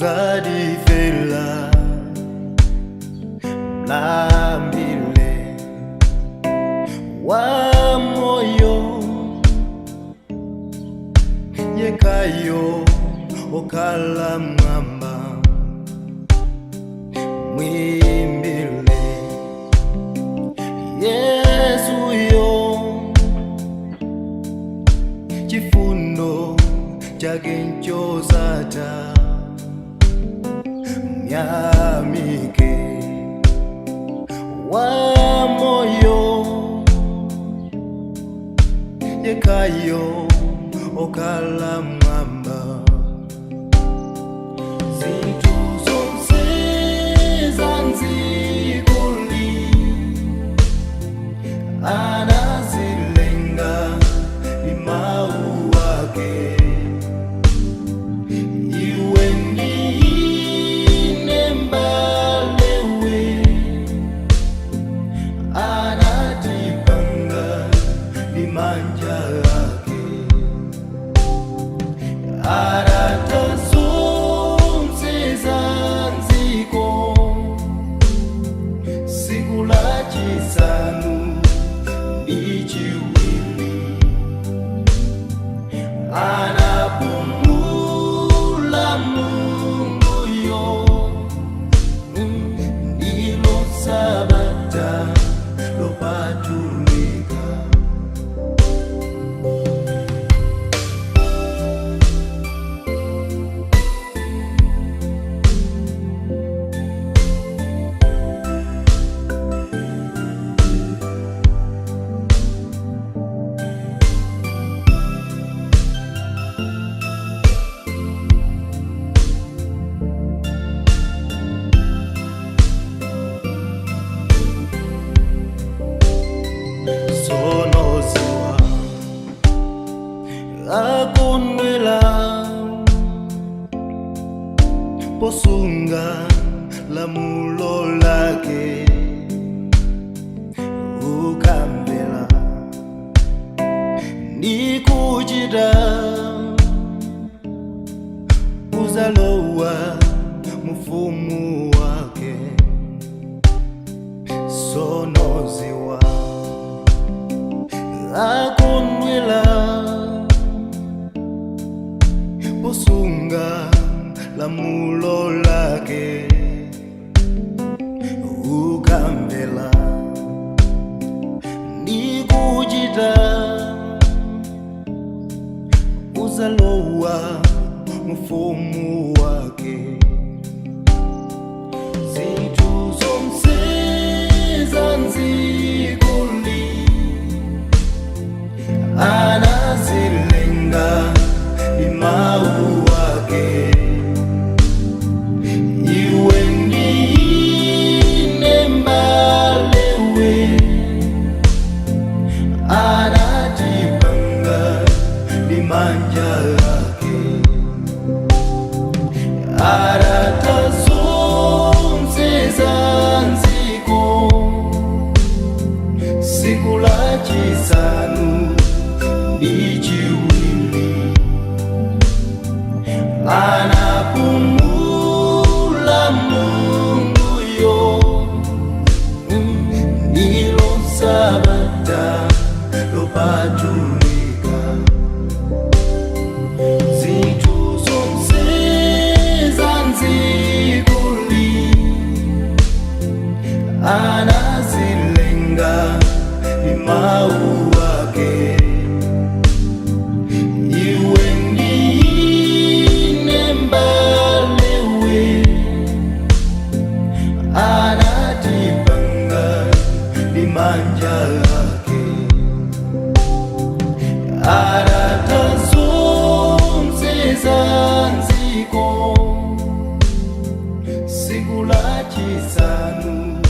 uzadivela mlambile wa moyo yekayo okala mwamba mwimbile Yesu yo chifundo chake nchozata myamike wa moyo yekayo okala mwamba zintu zonse zanzikuli anazilenga imau wake iwe ndine mbalewe anatipanga imanja yake aratazonse zanziko siku la chisanu ichiwili anapumula Mungu yo ndilo sabata lopatulika sonoziwa akunwela posunga lamulo lake ukambela nikujida uzalowa mufumu wake sonoziwa akunwela posunga lamulo lake ukambela nikujita uzalowa mufumu wake zintu zonse zanzikuli anazilenga imau wake iwe ndine mbalewe anatipanga imanja yake aratazonse zanziko siku la chisanu ichiwili anapumula Mungu yo ndilo sabata lopatulika zintu zonse zanzikuli anazilenga imau wake iwe ndine mbalewe anatipanga imanja yake aratazonse zanziko siku la chisanu